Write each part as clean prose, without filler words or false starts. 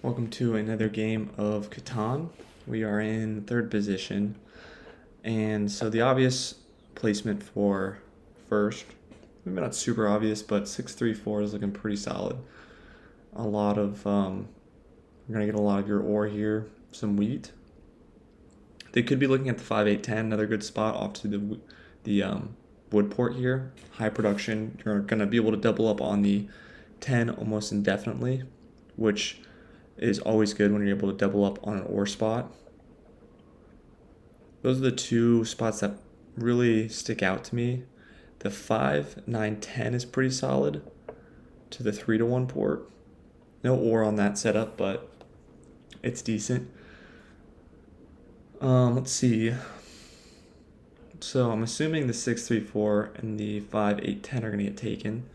Welcome to another game of Catan. We are in third position, and so the obvious placement for first, maybe not super obvious, but 6-3-4 is looking pretty solid. A lot of, you're going to get a lot of your ore here, some wheat. They could be looking at the 5-8-10, another good spot off to the wood port here. High production, you're going to be able to double up on the 10 almost indefinitely, which is always good when you're able to double up on an ore spot. Those are the two spots that really stick out to me. The 5, 9, 10 is pretty solid to the 3-1 port. No ore on that setup, but it's decent. Let's see. So I'm assuming the 6-3-4 and the 5-8-10 are going to get taken.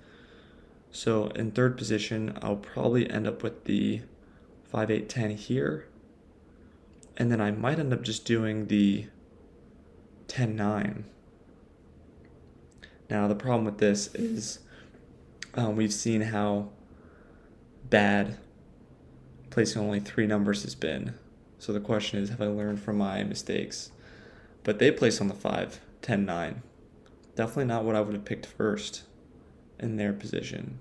So in third position, I'll probably end up with the 5-8-10 here. And then I might end up just doing the 10-9. Now the problem with this is we've seen how bad placing only 3 numbers has been. So the question is, have I learned from my mistakes? But they place on the 5, 10, 9. Definitely not what I would have picked first in their position.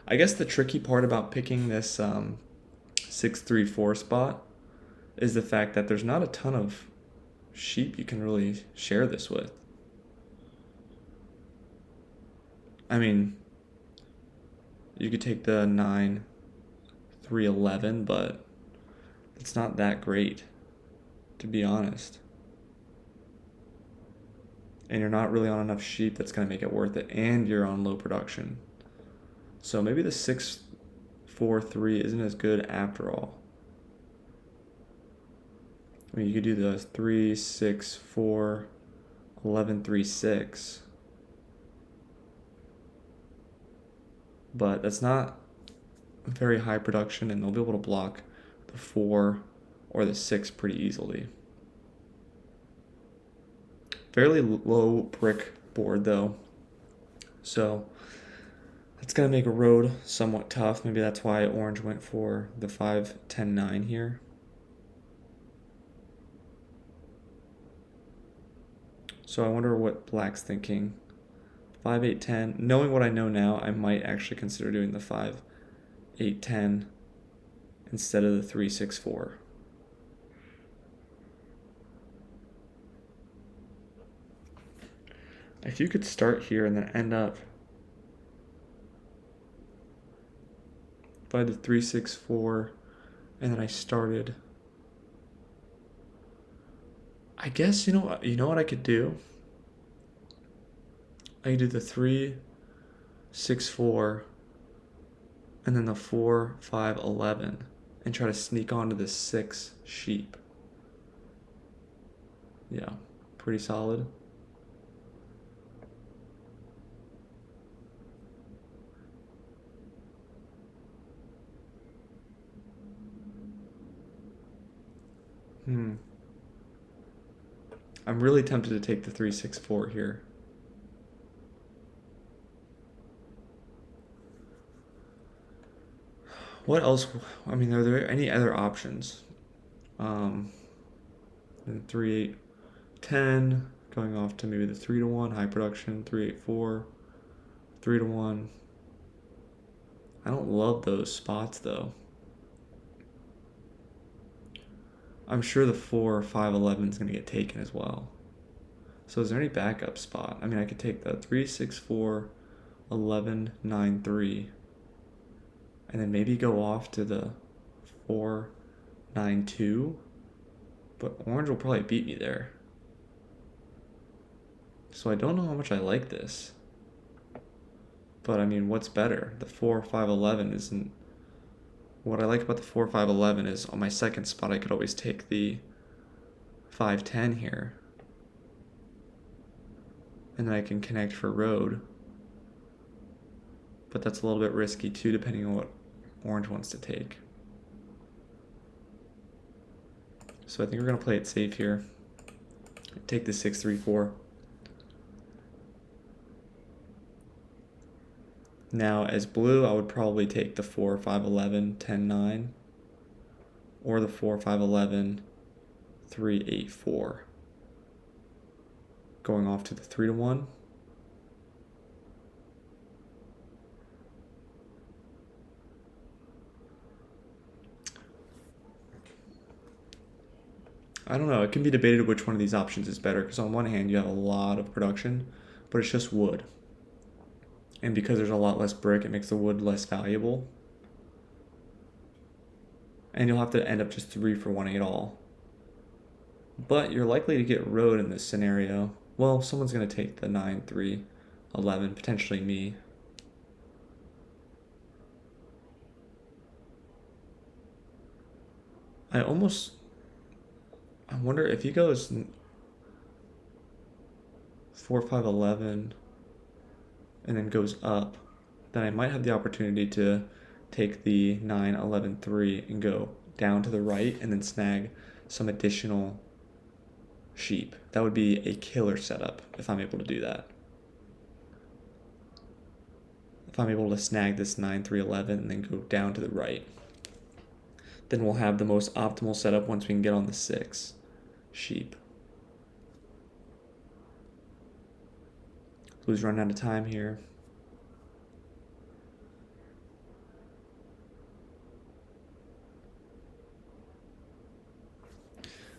I guess the tricky part about picking this 6-3-4 spot is the fact that there's not a ton of sheep you can really share this with. I mean, you could take the 9-3-11, but it's not that great, to be honest. And you're not really on enough sheep that's going to make it worth it, and you're on low production. So maybe the 6-4-3 isn't as good after all. I mean, you could do the 3-6-4-11-3-6. But that's not very high production, and they'll be able to block the 4 or the 6 pretty easily. Fairly low brick board, though. So it's going to make a road somewhat tough. Maybe that's why orange went for the 5-10-9 here. So I wonder what black's thinking. 5-8-10. Knowing what I know now, I might actually consider doing the 5-8-10 instead of the 3-6-4. If you could start here and then end up by the 3-6-4, and then I started, I guess you know what I could do? I could do the 3-6-4 and then the 4-5-11 and try to sneak onto the 6 sheep. Yeah, pretty solid. I'm really tempted to take the 3-6-4 here. What else? I mean, are there any other options? 3-8-10, going off to maybe the 3-1, high production, 3-8-4, 3-1. I don't love those spots though. I'm sure the 4-5-11 is going to get taken as well. So is there any backup spot? I mean, I could take the 3-6-4-11-9-3 and then maybe go off to the 4-9-2, but orange will probably beat me there. So I don't know how much I like this. But I mean, what's better? The 4-5-11 isn't... What I like about the 4-5-11 is on my second spot I could always take the 5-10 here. And then I can connect for road. But that's a little bit risky too, depending on what orange wants to take. So I think we're going to play it safe here. Take the 6-3-4. Now, as blue, I would probably take the 4, 5, 11, 10, 9, or the 4, 5, 11, 3, 8, 4. Going off to the 3 to 1. I don't know. It can be debated which one of these options is better, because on one hand, you have a lot of production, but it's just wood. And because there's a lot less brick, it makes the wood less valuable. And you'll have to end up just 3 for 1 8 all. But you're likely to get road in this scenario. Well, someone's going to take the 9, 3, 11, potentially me. I wonder if he goes 4, 5, 11 and then goes up, then I might have the opportunity to take the 9, 11, 3 and go down to the right and then snag some additional sheep. That would be a killer setup if I'm able to do that. If I'm able to snag this 9, 3, 11 and then go down to the right, then we'll have the most optimal setup once we can get on the 6 sheep. Blue's running out of time here.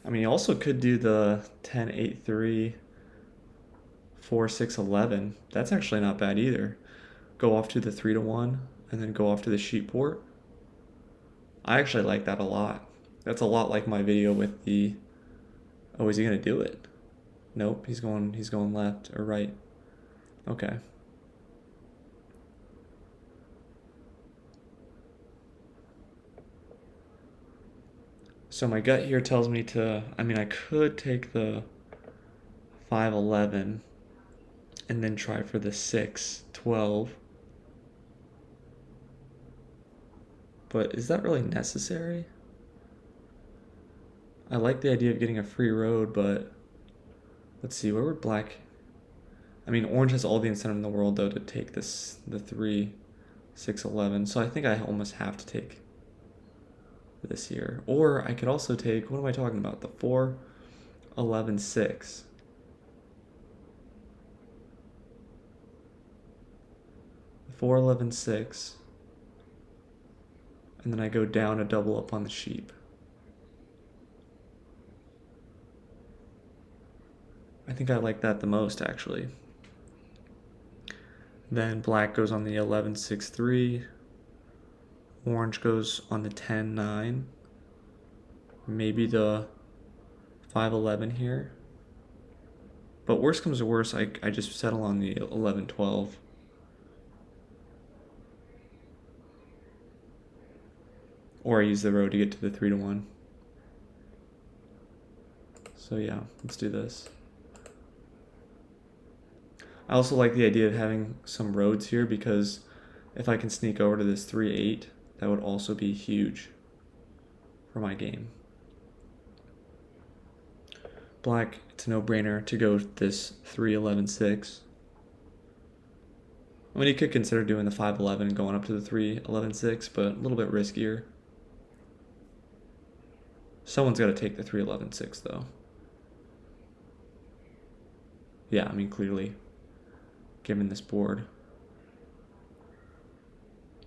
I mean, you also could do the 10, 8, 3, 4, 6, 11. That's actually not bad either. Go off to the 3 to 1 and then go off to the sheep port. I actually like that a lot. That's a lot like my video with the, oh, is he going to do it? Nope, he's going left or right. Okay. So my gut here tells me to, I could take the 5, 11 and then try for the 6, 12. But is that really necessary? I like the idea of getting a free road, but let's see, where would black... orange has all the incentive in the world, though, to take the 3, 6, 11. So I think I almost have to take this here. Or I could also take, what am I talking about? The 4, 11, 6. The 4, 11, 6. And then I go down a double up on the sheep. I think I like that the most, actually. Then black goes on the 11, 6, 3. Orange goes on the 10, 9. Maybe the 5, 11 here. But worst comes to worst, I just settle on the 11, 12. Or I use the road to get to the 3 to 1. So yeah, let's do this. I also like the idea of having some roads here, because if I can sneak over to this 3, 8, that would also be huge for my game. Black, it's a no-brainer to go this 3, 11, 6. You could consider doing the 5, 11 and going up to the 3, 11, 6, but a little bit riskier. Someone's got to take the 3, 11, 6, though. Yeah, clearly, given this board.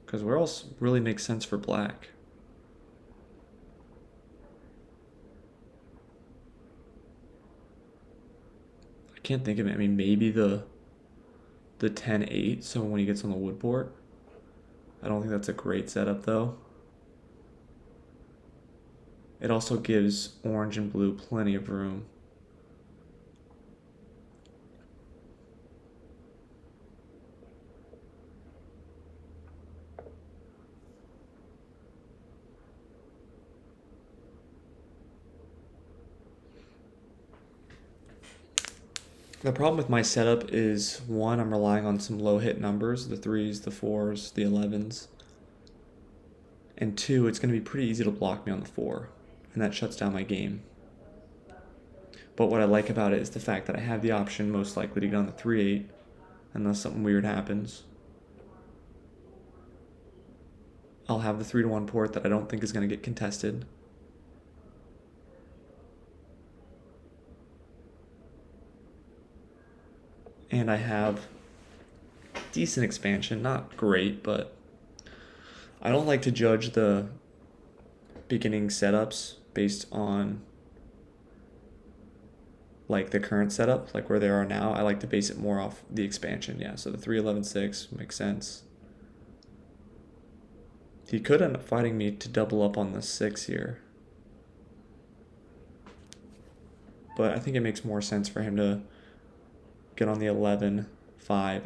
Because where else really makes sense for black? I can't think of it. Maybe the 10, 8, so when he gets on the wood board. I don't think that's a great setup, though. It also gives orange and blue plenty of room. The problem with my setup is, one, I'm relying on some low hit numbers, the 3s, the 4s, the 11s. And two, it's going to be pretty easy to block me on the 4, and that shuts down my game. But what I like about it is the fact that I have the option, most likely, to get on the 3, 8, unless something weird happens. I'll have the 3-1 port that I don't think is going to get contested. And I have decent expansion, not great, but I don't like to judge the beginning setups based on like the current setup, like where they are now. I like to base it more off the expansion. Yeah, so the 3-11-6 makes sense. He could end up fighting me to double up on the 6 here, but I think it makes more sense for him to get on the 11-5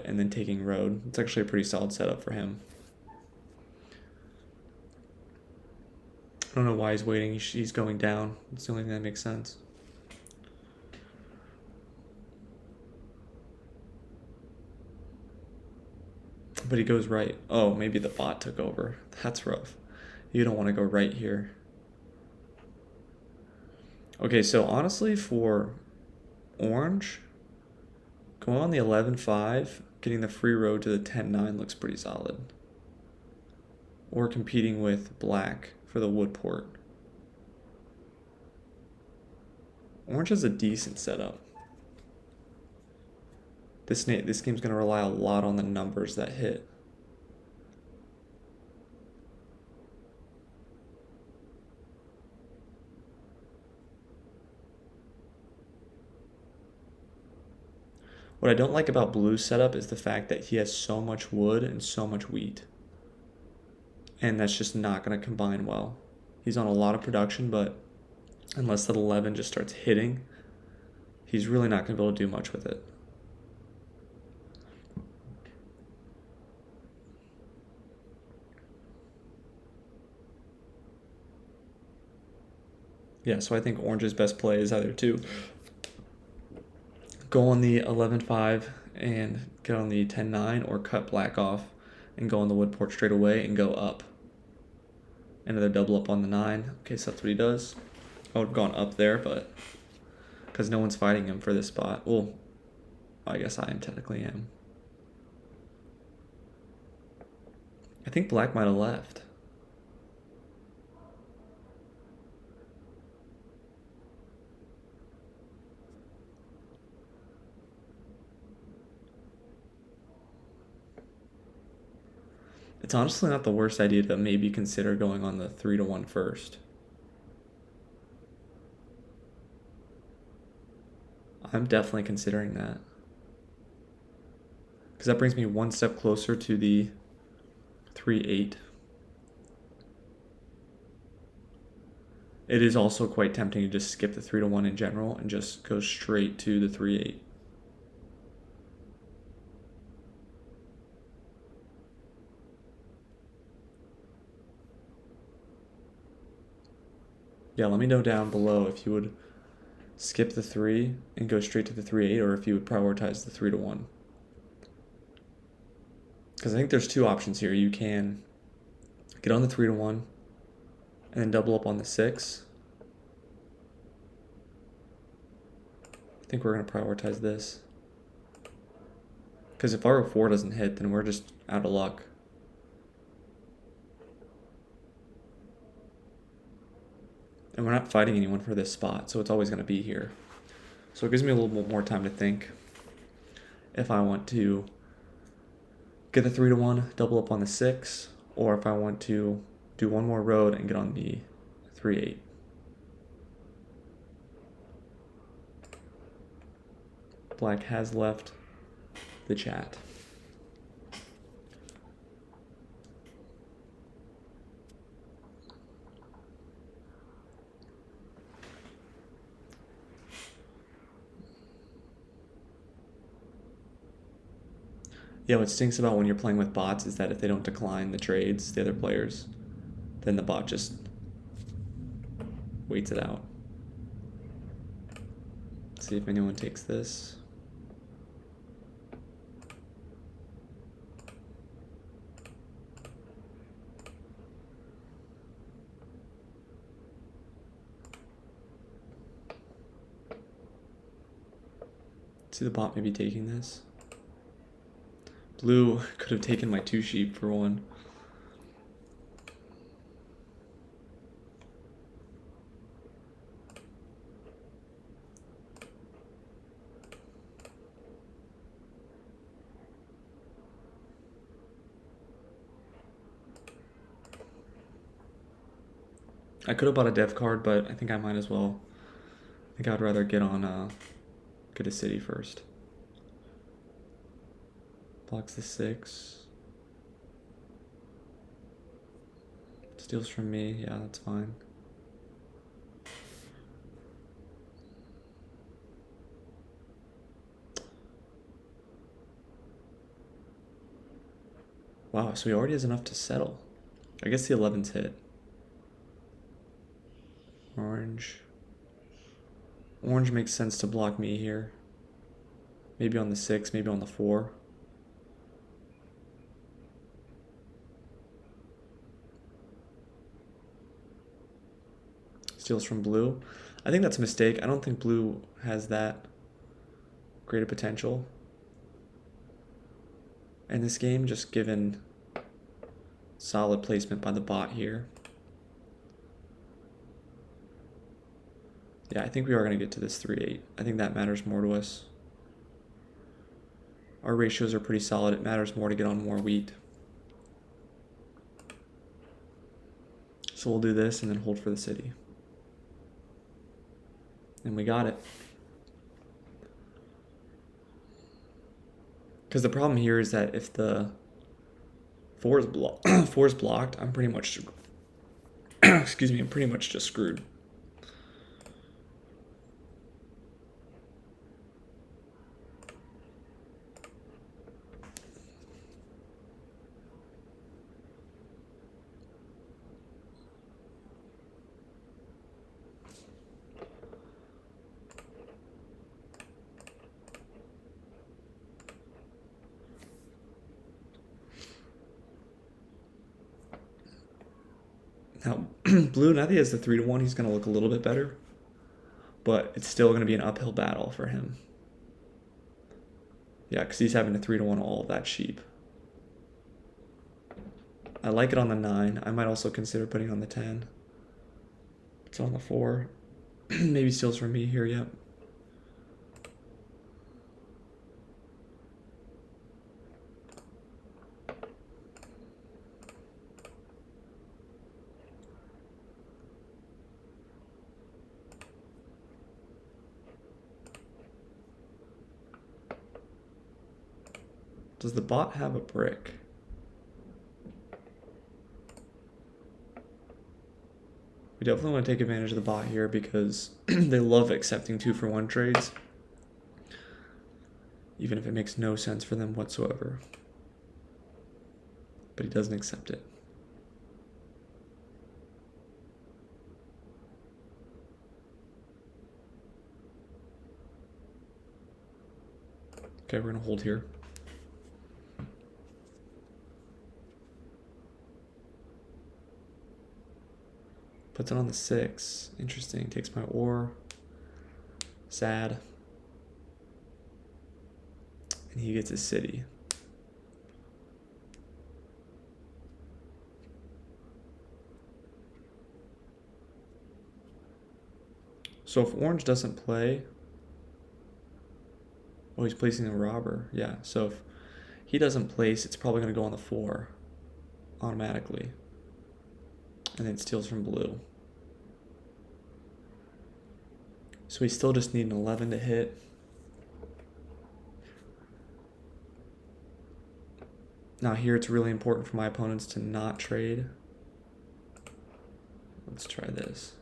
and then taking road. It's actually a pretty solid setup for him. I don't know why he's waiting. He's going down. It's the only thing that makes sense. But he goes right. Oh, maybe the bot took over. That's rough. You don't want to go right here. Okay, so honestly, for orange, going on the 11-5, getting the free road to the 10-9 looks pretty solid. Or competing with black for the wood port. Orange has a decent setup. This game's going to rely a lot on the numbers that hit. What I don't like about blue's setup is the fact that he has so much wood and so much wheat. And that's just not going to combine well. He's on a lot of production, but unless that 11 just starts hitting, he's really not going to be able to do much with it. Yeah, so I think orange's best play is either to go on the 11-5 and get on the 10-9, or cut black off and go on the wood port straight away and go up. Another double up on the 9. Okay, so that's what he does. I would have gone up there, but because no one's fighting him for this spot. Well, I guess I technically am. I think black might have left. It's honestly not the worst idea to maybe consider going on the 3-1 first. I'm definitely considering that. Because that brings me one step closer to the 3-8. It is also quite tempting to just skip the 3-1 in general and just go straight to the 3-8. Yeah, let me know down below if you would skip the 3 and go straight to the 3-8, or if you would prioritize the 3-1. Because I think there's two options here. You can get on the 3-1 and then double up on the 6. I think we're going to prioritize this. Because if our 4 doesn't hit, then we're just out of luck. And we're not fighting anyone for this spot, so it's always going to be here. So it gives me a little bit more time to think if I want to get the 3-1, double up on the 6, or if I want to do one more road and get on the 3-8. Black has left the chat. Yeah, what stinks about when you're playing with bots is that if they don't decline the trades, the other players, then the bot just waits it out. Let's see if anyone takes this. See the bot maybe taking this. Blue could have taken my 2 sheep for one. I could have bought a dev card, but I think I might as well. I think I'd rather get on get a city first. Blocks the 6. Steals from me. Yeah, that's fine. Wow, so he already has enough to settle. I guess the 11's hit. Orange. Orange makes sense to block me here. Maybe on the 6, maybe on the 4. Steals from blue. I think that's a mistake. I don't think blue has that great a potential in this game, just given solid placement by the bot here. Yeah, I think we are going to get to this 3-8. I think that matters more to us. Our ratios are pretty solid. It matters more to get on more wheat. So we'll do this and then hold for the city. And we got it. Because the problem here is that if the 4 is, 4 is blocked, I'm pretty much excuse me, I'm pretty much just screwed. Now, blue, now that he has the 3-1, he's going to look a little bit better. But it's still going to be an uphill battle for him. Yeah, because he's having a 3-1 all of that sheep. I like it on the 9. I might also consider putting on the 10. It's on the 4. Maybe steals from me here, yep. Does the bot have a brick? We definitely want to take advantage of the bot here because they love accepting 2-for-1 trades, even if it makes no sense for them whatsoever. But he doesn't accept it. Okay, we're going to hold here. Puts it on the 6. Interesting. Takes my ore. Sad. And he gets his city. So if orange doesn't play... Oh, he's placing a robber. Yeah, so if he doesn't place, it's probably going to go on the 4 automatically. And then steals from blue. So we still just need an 11 to hit. Now here it's really important for my opponents to not trade. Let's try this.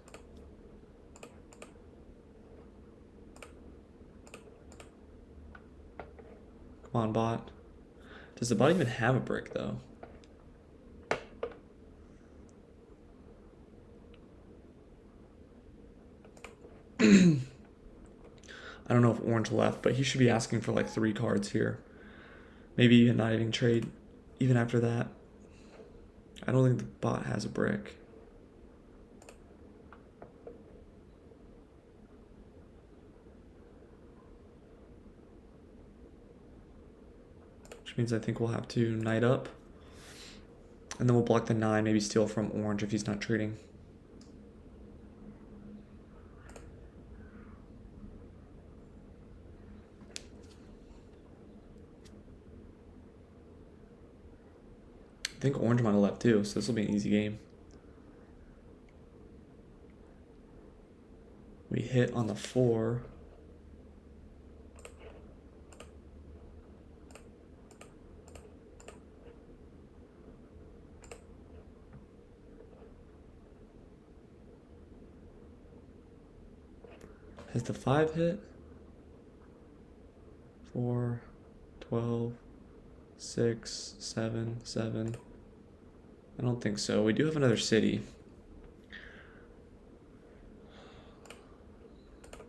Come on, bot. Does the bot even have a brick, though? I don't know if orange left, but he should be asking for like 3 cards here. Maybe even not even trade even after that. I don't think the bot has a brick. Which means I think we'll have to knight up. And then we'll block the 9, maybe steal from orange if he's not trading. I think orange might have left too, so this will be an easy game. hit on the 4. Has the 5 hit? 4, 12, 6, 7, 7. I don't think so. We do have another city.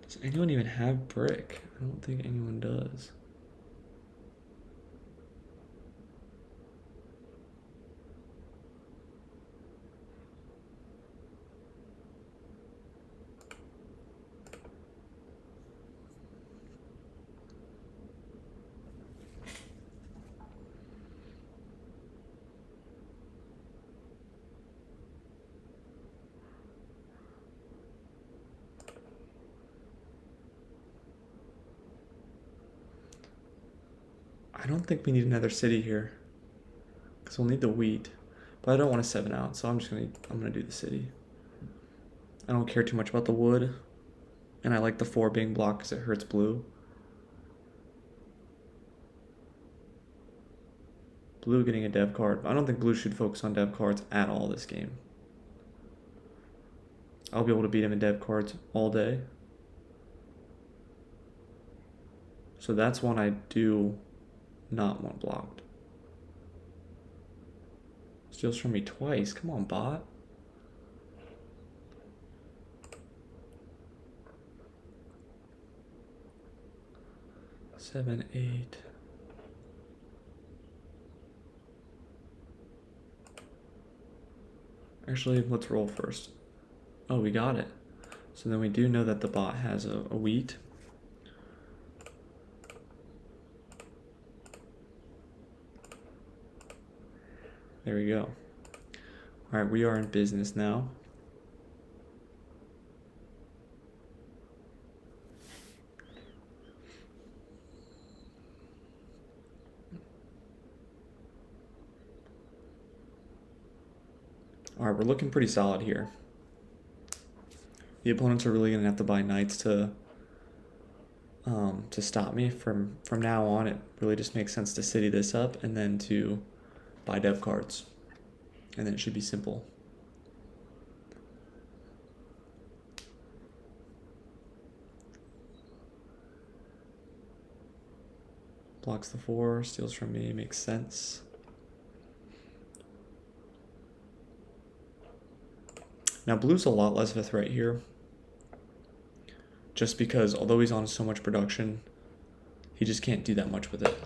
Does anyone even have brick? I don't think anyone does. I don't think we need another city here, because we'll need the wheat. But I don't want to 7 out, so I'm gonna do the city. I don't care too much about the wood, and I like the 4 being blocked because it hurts blue. Blue getting a dev card. I don't think blue should focus on dev cards at all this game. I'll be able to beat him in dev cards all day. So that's one I do not want blocked. Steals from me twice. Come on, bot. Seven, 8. Actually, let's roll first. Oh, we got it. So then we do know that the bot has a wheat. There we go. All right, we are in business now. All right, we're looking pretty solid here. The opponents are really gonna have to buy knights to stop me. From now on, it really just makes sense to city this up and then to buy dev cards, and then it should be simple. Blocks the 4, steals from me, makes sense. Now blue's a lot less of a threat here, just because although he's on so much production, he just can't do that much with it.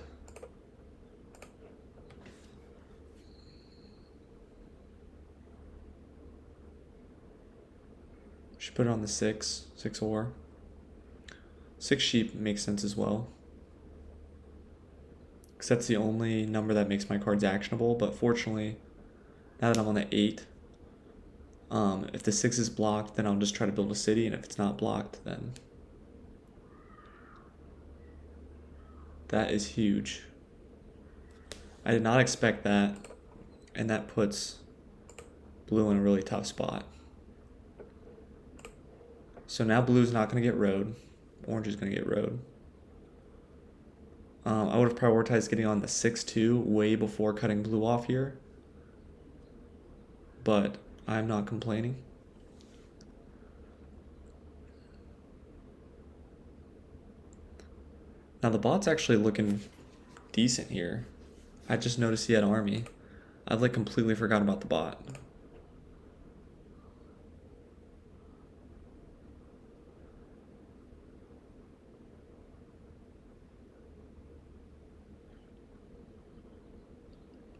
Should put it on the 6 ore. 6 sheep makes sense as well, because that's the only number that makes my cards actionable. But fortunately, now that I'm on the 8, if the 6 is blocked, then I'll just try to build a city, and if it's not blocked, then that is huge. I did not expect that, and that puts blue in a really tough spot. So now blue's not going to get road. Orange is going to get road. I would have prioritized getting on the 6-2 way before cutting blue off here, but I'm not complaining. Now the bot's actually looking decent here. I just noticed he had army. I've like completely forgot about the bot.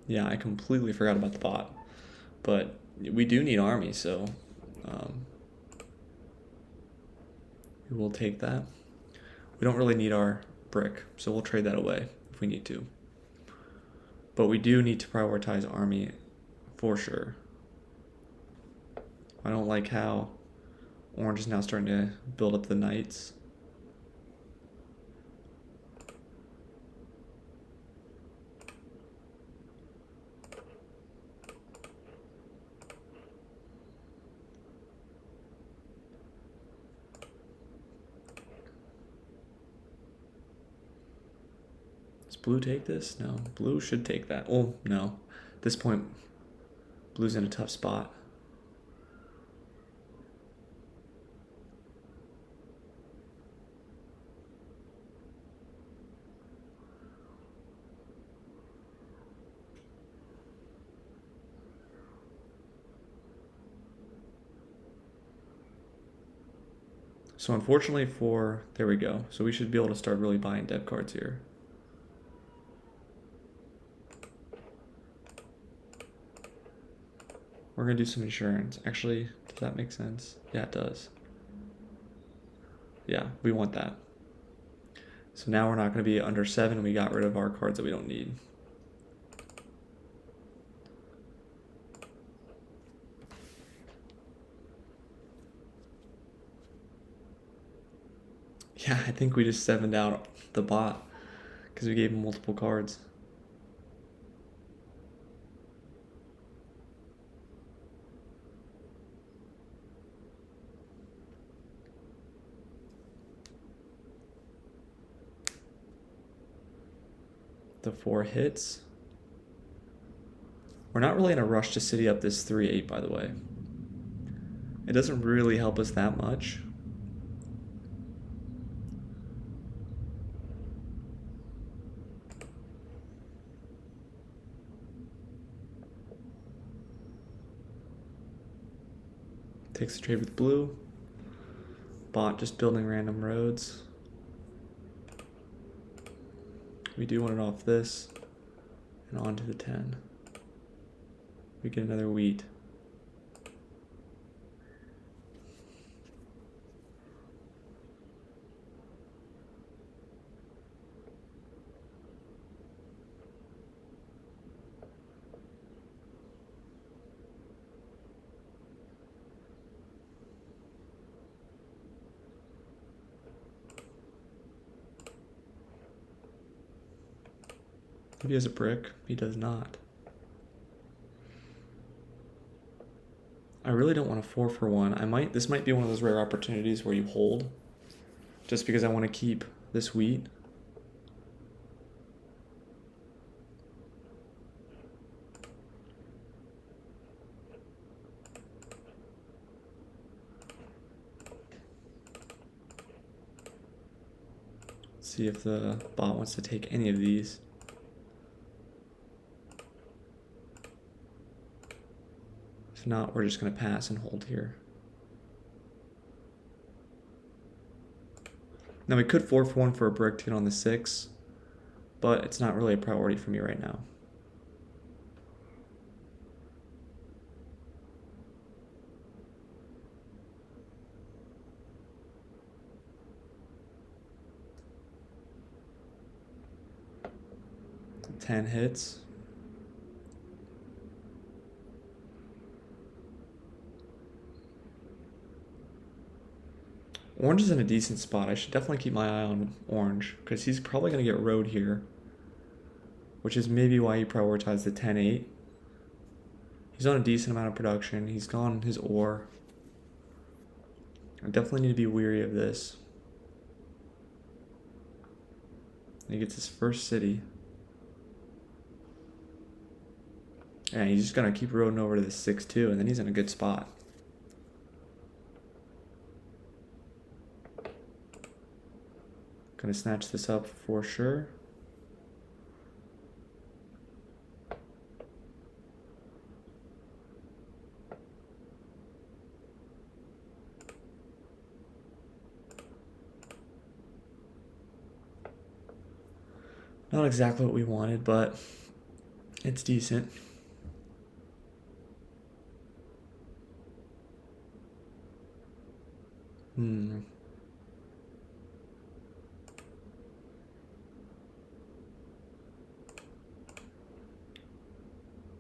Yeah, I completely forgot about the bot. But we do need army, so we will take that. We don't really need our brick, so we'll trade that away if we need to. But we do need to prioritize army for sure. I don't like how orange is now starting to build up the knights. Does blue take this? No. Blue should take that. Oh, no. At this point, blue's in a tough spot. So unfortunately there we go. So we should be able to start really buying dev cards here. We're gonna do some insurance. Actually, does that make sense? Yeah, it does. Yeah, we want that. So now we're not gonna be under 7. We got rid of our cards that we don't need. Yeah, I think we just 7'd out the bot because we gave him multiple cards. The 4 hits. We're not really in a rush to city up this 3-8, by the way. It doesn't really help us that much. Takes the trade with blue. Bot just building random roads. We do want it off this and onto the 10. We get another wheat. He has a brick. He does not. I really don't want a 4 for 1. This might be one of those rare opportunities where you hold just because I want to keep this wheat. Let's see if the bot wants to take any of these. If not, we're just going to pass and hold here. Now we could 4 for 1 for a brick to get on the 6, but it's not really a priority for me right now. The 10 hits. Orange is in a decent spot. I should definitely keep my eye on orange because he's probably going to get road here, which is maybe why he prioritized the 10-8. He's on a decent amount of production. He's gone his ore. I definitely need to be weary of this. He gets his first city. And he's just going to keep roading over to the 6-2, and then he's in a good spot. Gonna snatch this up for sure. Not exactly what we wanted, but it's decent. I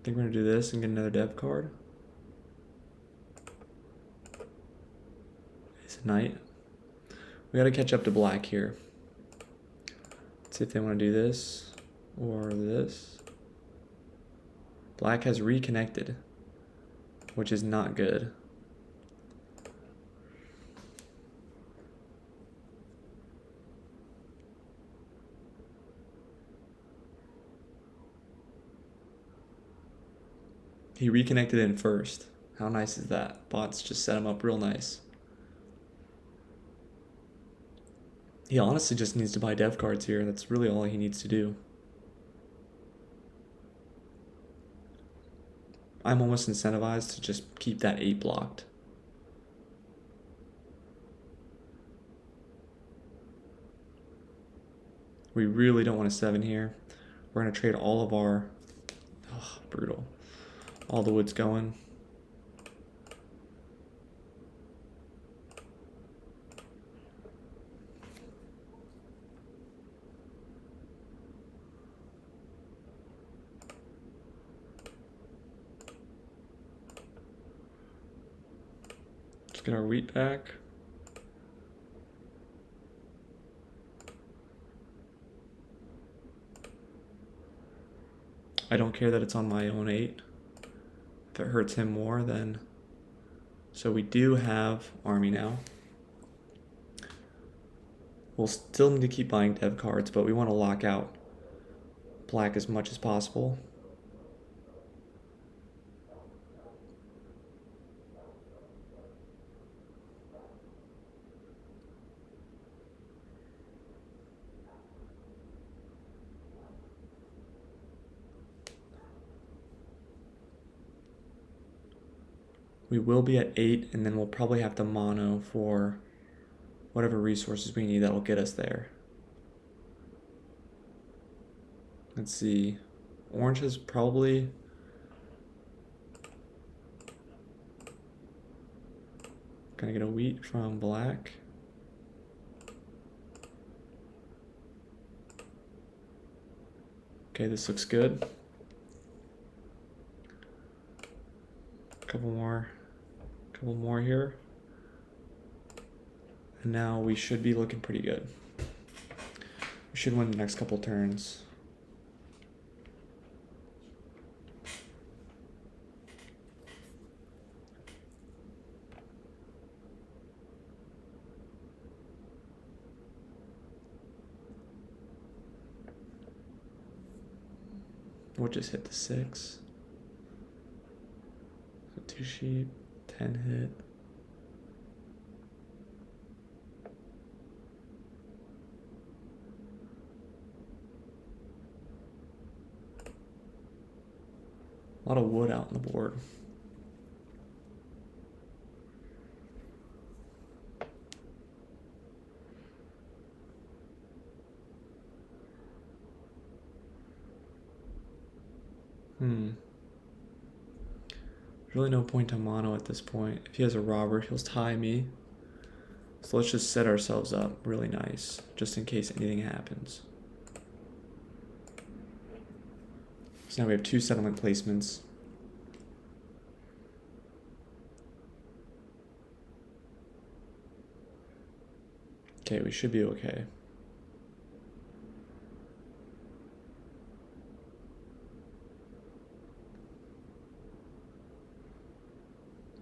think we're gonna do this and get another dev card. It's a knight. We gotta catch up to black here. Let's see if they want to do this or this. Black has reconnected, which is not good. He reconnected in first. How nice is that? Bots just set him up real nice. He honestly just needs to buy dev cards here. That's really all he needs to do. I'm almost incentivized to just keep that 8 blocked. We really don't want a 7 here. We're going to trade all of our... Oh, brutal. All the wood's going. Let's get our wheat back. I don't care that it's on my own 8. If it hurts him more, then... So we do have army now. We'll still need to keep buying dev cards, but we want to lock out black as much as possible. We will be at 8, and then we'll probably have to mono for whatever resources we need that will get us there. Let's see. Orange is probably... Gonna get a wheat from black. Okay, this looks good. Couple more here. And now we should be looking pretty good. We should win the next couple turns. We'll just hit the 6. So 2 sheep, 10 hit. A lot of wood out on the board. There's really no point to mono at this point. If he has a Robert, he'll tie me. So let's just set ourselves up really nice, just in case anything happens. So now we have 2 settlement placements. Okay, we should be okay.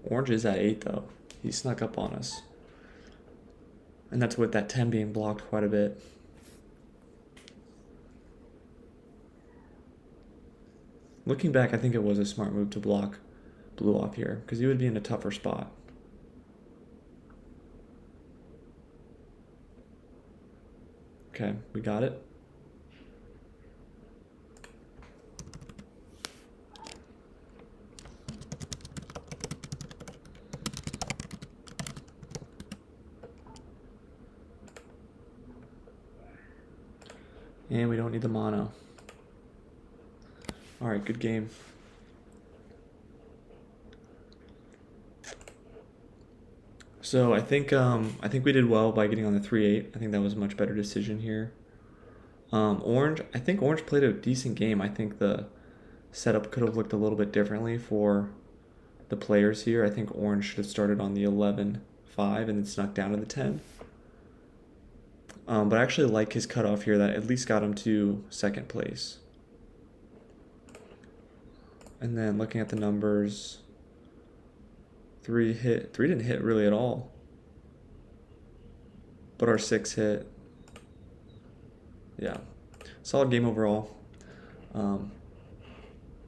Orange is at 8 though. He snuck up on us. And that's with that 10 being blocked quite a bit. Looking back, I think it was a smart move to block blue off here, because he would be in a tougher spot. Okay, we got it. And we don't need the mono. All right, good game. So I think we did well by getting on the 3-8. I think that was a much better decision here. I think Orange played a decent game. I think the setup could have looked a little bit differently for the players here. I think Orange should have started on the 11-5 and then snuck down to the 10. But I actually like his cutoff here. That at least got him to 2nd place. And then looking at the numbers, 3 didn't hit really at all. But our 6 hit. Yeah, solid game overall.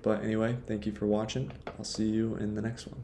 But anyway, thank you for watching. I'll see you in the next one.